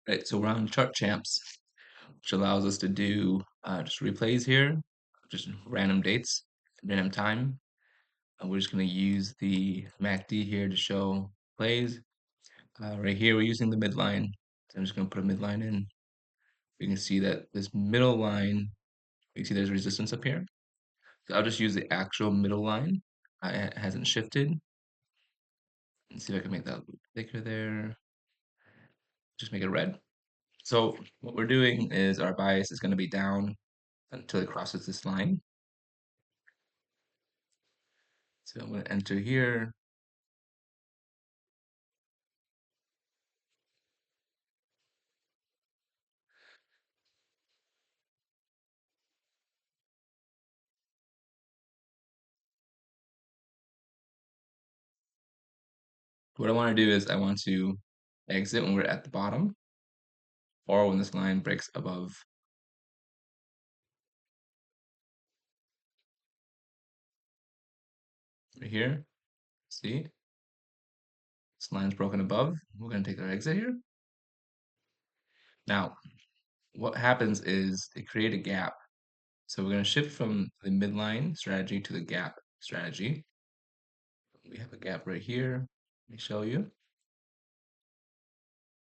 Right, so we're on ChartChamps, which allows us to do just replays here, just random dates, random time. We're just going to use the MACD here to show plays. Right here, we're using the midline. So I'm just going to put a midline in. We can see that this middle line, you can see there's resistance up here. So I'll just use the actual middle line. It hasn't shifted. Let's see if I can make that a little thicker there. Just make it red. So what we're doing is our bias is going to be down until it crosses this line. So I'm going to enter here. What I want to do is I want to exit when we're at the bottom or when this line breaks above. Right here, see? This line's broken above. We're going to take our exit here. Now, what happens is they create a gap. So we're going to shift from the midline strategy to the gap strategy. We have a gap right here. Let me show you.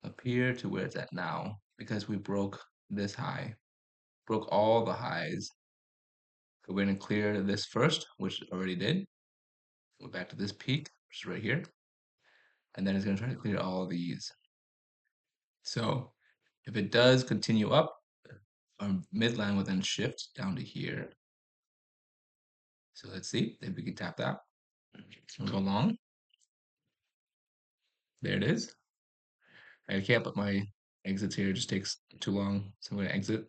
Up here to where it's at now because we broke this high, broke all the highs. So we're going to clear this first, which it already did. Go back to this peak, which is right here. And then it's going to try to clear all of these. So if it does continue up, our midline will then shift down to here. So let's see if we can tap that. We'll go long. There it is. I can't put my exits here, it just takes too long. So I'm going to exit.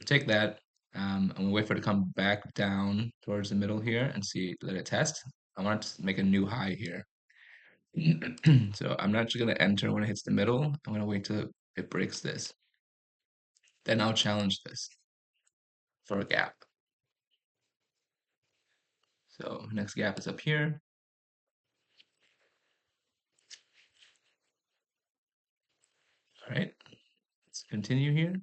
Take that. I'm going to wait for it to come back down towards the middle here and see, let it test. I want to make a new high here. So I'm not just going to enter when it hits the middle. I'm going to wait till it breaks this. Then I'll challenge this for a gap. So next gap is up here. All right, let's continue here.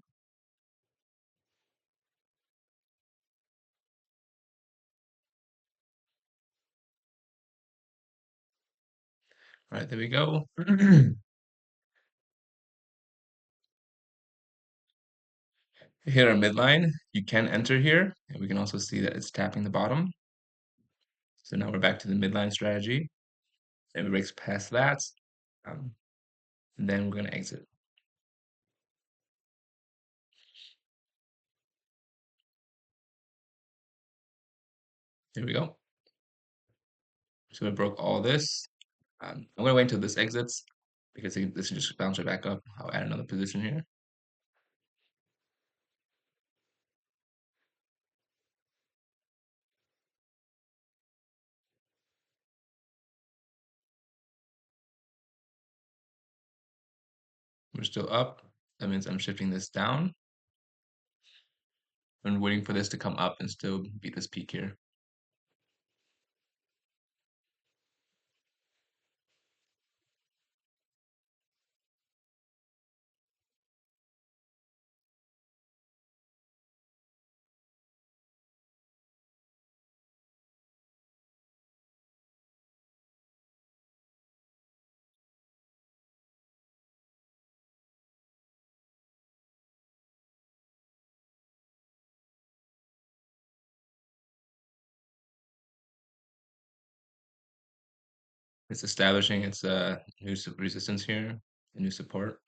All right, there we go. Hit our midline. You can enter here, and we can also see that it's tapping the bottom. So now we're back to the midline strategy. And it breaks past that. And then we're going to exit. There we go. So it broke all this. I'm going to wait until this exits because this will just bounce right back up. I'll add another position here. We're still up. That means I'm shifting this down. I'm waiting for this to come up and still beat this peak here. It's establishing its new resistance here, a new support.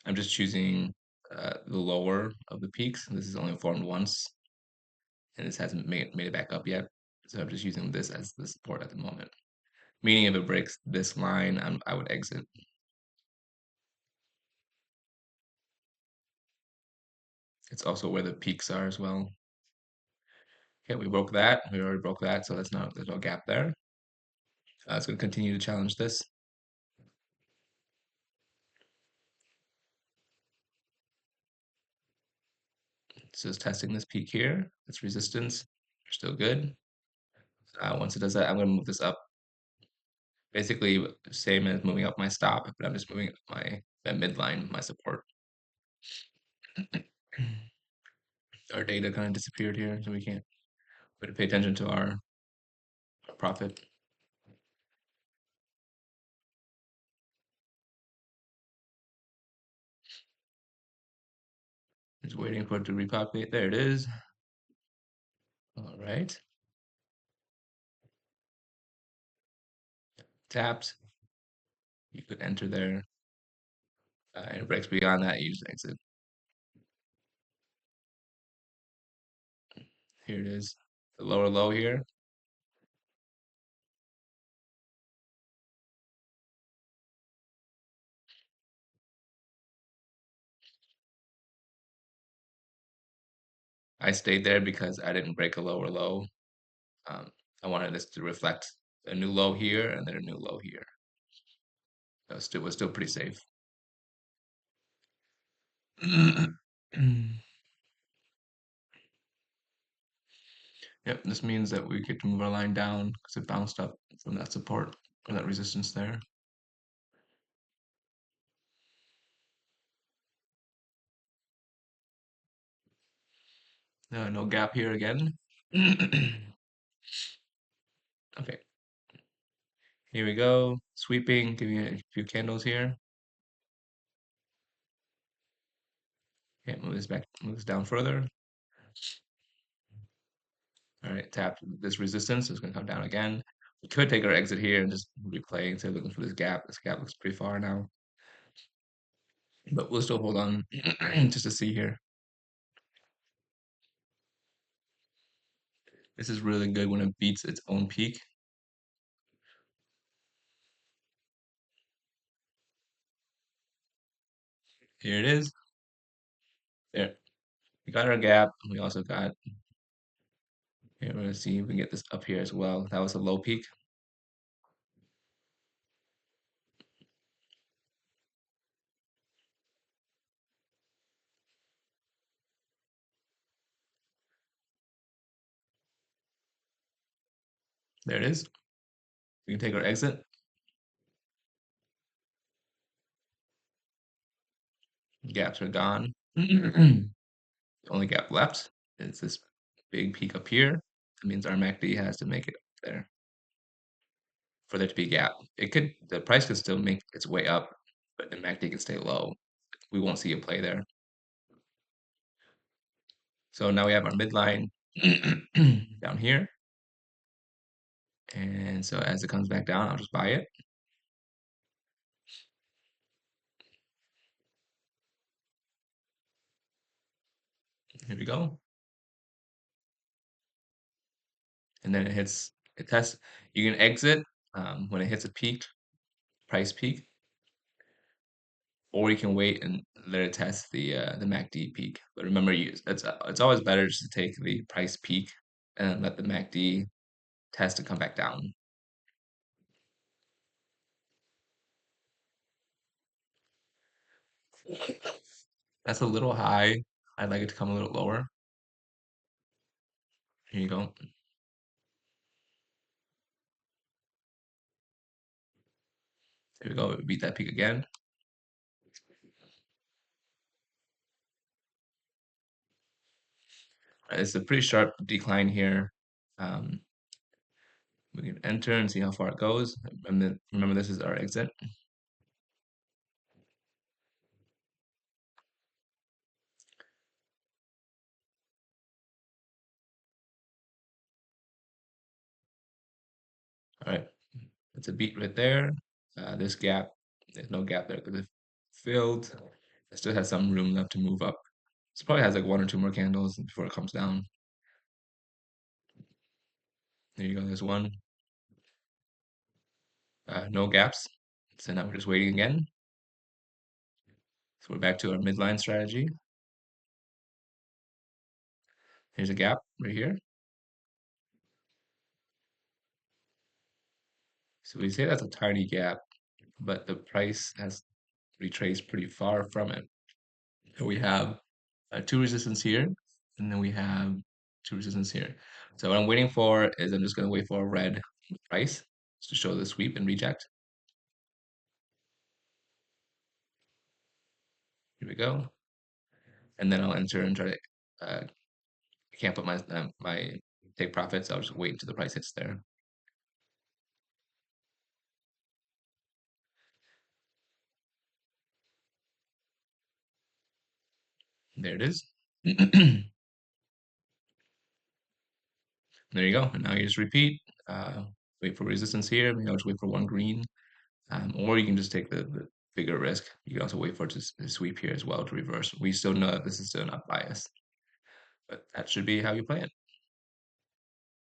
I'm just choosing the lower of the peaks. This is only formed once, and this hasn't made it back up yet. So I'm just using this as the support at the moment. Meaning if it breaks this line, I would exit. It's also where the peaks are as well. Okay, we broke that. We already broke that, so there's no gap there. It's going to continue to challenge this. So it's testing this peak here. It's resistance. Still good. Once it does that, I'm going to move this up. Basically, same as moving up my stop, but I'm just moving up my that midline, my support. Our data kind of disappeared here, so we can't really pay attention to our profit. Just waiting for it to repopulate. There it is. All right. Tapped. You could enter there. And it breaks beyond that, you just exit. Here it is. The lower low here. I stayed there because I didn't break a lower low. Um, I wanted this to reflect a new low here and then a new low here. So it was still pretty safe. Yep, this means that we get to move our line down because it bounced up from that support or that resistance there. No gap here again. Okay, here we go. Sweeping, giving it a few candles here. Okay, move this back, move this down further. All right, tap this resistance. So it's going to come down again. We could take our exit here and just replay instead of looking for this gap. This gap looks pretty far now, but we'll still hold on just to see here. This is really good when it beats its own peak. Here it is. There. We got our gap. We also got, here, we're going to see if we can get this up here as well. That was a low peak. There it is. We can take our exit. Gaps are gone. The only gap left is this big peak up here. That means our MACD has to make it up there for there to be a gap. The price could still make its way up, but the MACD can stay low. We won't see a play there. So now we have our midline down here. And so as it comes back down, I'll just buy it. Here we go. And then it tests. You can exit when it hits a peak, price peak, or you can wait and let it test the MACD peak. But remember, it's always better just to take the price peak and let the MACD test to come back down. That's a little high. I'd like it to come a little lower. Here you go. There we go. Beat that peak again. It's a pretty sharp decline here. Um, we can enter and see how far it goes. And then remember, this is our exit. All right, it's a beat right there. This gap, there's no gap there because it filled. It still has some room left to move up. This probably has like one or two more candles before it comes down. There you go. There's one. No gaps. So now we're just waiting again. So we're back to our midline strategy. Here's a gap right here. So we say that's a tiny gap, but the price has retraced pretty far from it. So we have two resistance here, and then we have two resistance here. So what I'm waiting for is I'm just going to wait for a red price to show the sweep and reject. we go. And then I'll enter and try to, I can't put my take profits. I'll just wait until the price hits there. There it is. There you go. And now you just repeat, wait for resistance here. Maybe I'll just wait for one green. Or you can just take the bigger risk. You can also wait for it to sweep here as well to reverse. We still know that this is still not biased, but that should be how you play it.